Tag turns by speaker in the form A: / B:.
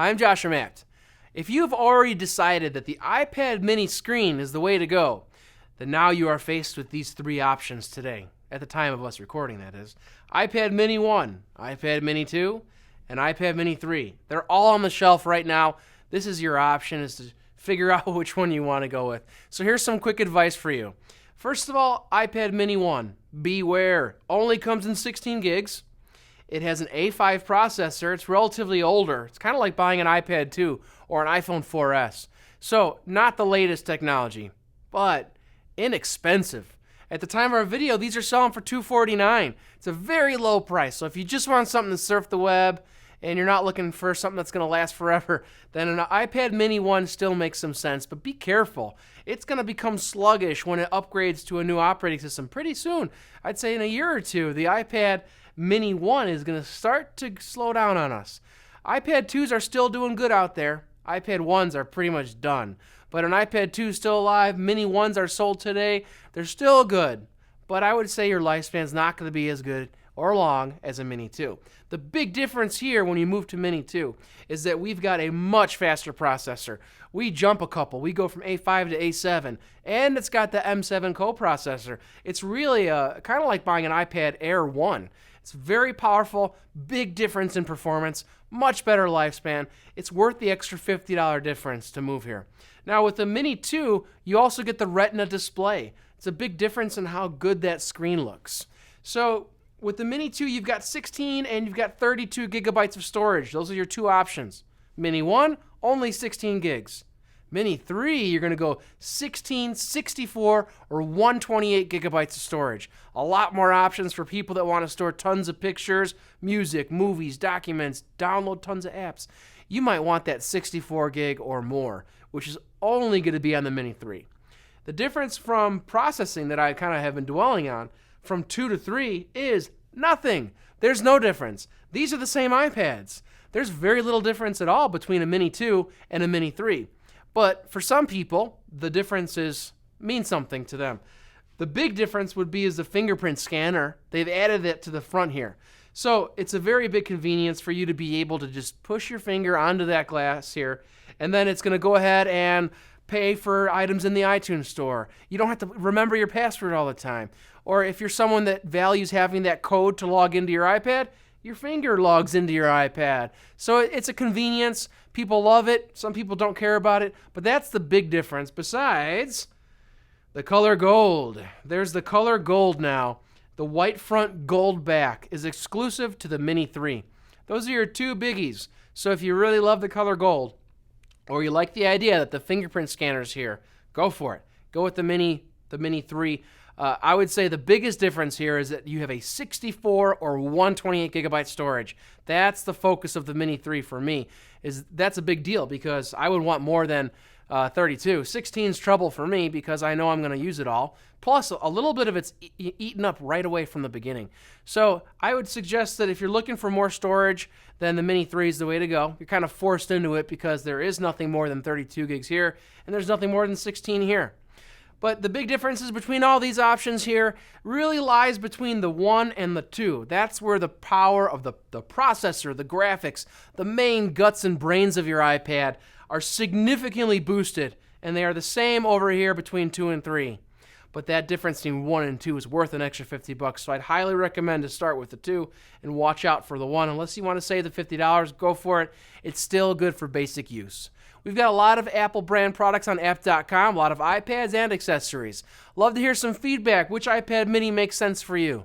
A: Hi, I'm Josh Matt. If you've already decided that the iPad mini screen is the way to go, then now you are faced with these three options today, at the time of us recording, that is. iPad mini 1, iPad mini 2, and iPad mini 3. They're all on the shelf right now. This is your option, is to figure out which one you want to go with. So here's some quick advice for you. First of all, iPad mini 1, beware. Only comes in 16 gigs. It has an A5 processor. It's relatively older. It's kind of like buying an iPad 2 or an iPhone 4S. So, not the latest technology, but inexpensive. At the time of our video, these are selling for $249. It's a very low price. So if you just want something to surf the web and you're not looking for something that's going to last forever, then an iPad mini 1 still makes some sense. But be careful. It's going to become sluggish when it upgrades to a new operating system pretty soon. I'd say in a year or two, the iPad mini 1 is going to start to slow down on us. iPad 2s are still doing good out there. iPad 1s are pretty much done. But an iPad 2 is still alive. Mini 1s are sold today. They're still good. But I would say your lifespan's not going to be as good or long as a Mini 2. The big difference here when you move to Mini 2 is that we've got a much faster processor. We jump a couple. We go from A5 to A7, and it's got the M7 coprocessor. It's really kind of like buying an iPad Air 1. It's very powerful, big difference in performance, much better lifespan. It's worth the extra $50 difference to move here. Now with the Mini 2, you also get the Retina display. It's a big difference in how good that screen looks. So with the Mini 2, you've got 16 and you've got 32 gigabytes of storage. Those are your two options. Mini 1, only 16 gigs. Mini 3, you're going to go 16, 64, or 128 gigabytes of storage. A lot more options for people that want to store tons of pictures, music, movies, documents, download tons of apps. You might want that 64 gig or more, which is only going to be on the Mini 3. The difference from processing that I kind of have been dwelling on from 2 to 3 is nothing. There's no difference. These are the same iPads. There's very little difference at all between a Mini 2 and a Mini 3. But for some people, the differences mean something to them. The big difference would be is the fingerprint scanner. They've added it to the front here. So it's a very big convenience for you to be able to just push your finger onto that glass here, and then it's going to go ahead and pay for items in the iTunes store. You don't have to remember your password all the time. Or if you're someone that values having that code to log into your iPad, your finger logs into your iPad. So it's a convenience. People love it. Some people don't care about it. But that's the big difference. Besides, the color gold. There's the color gold now. The white front, gold back is exclusive to the Mini 3. Those are your two biggies. So if you really love the color gold, or you like the idea that the fingerprint scanner's here, go for it. Go with the Mini 3. I would say the biggest difference here is that you have a 64 or 128 gigabyte storage. That's the focus of the Mini 3 for me. That's a big deal because I would want more than 32. 16's trouble for me because I know I'm going to use it all. Plus, a little bit of it's eaten up right away from the beginning. So I would suggest that if you're looking for more storage, then the Mini 3 is the way to go. You're kind of forced into it because there is nothing more than 32 gigs here, and there's nothing more than 16 here. But the big differences between all these options here really lies between the 1 and the 2. That's where the power of the processor, the graphics, the main guts and brains of your iPad are significantly boosted, and they are the same over here between 2 and 3. But that difference between 1 and 2 is worth an extra $50, so I'd highly recommend to start with the 2 and watch out for the 1. Unless you want to save the $50, go for it. It's still good for basic use. We've got a lot of Apple brand products on app.com, a lot of iPads and accessories. Love to hear some feedback. Which iPad mini makes sense for you?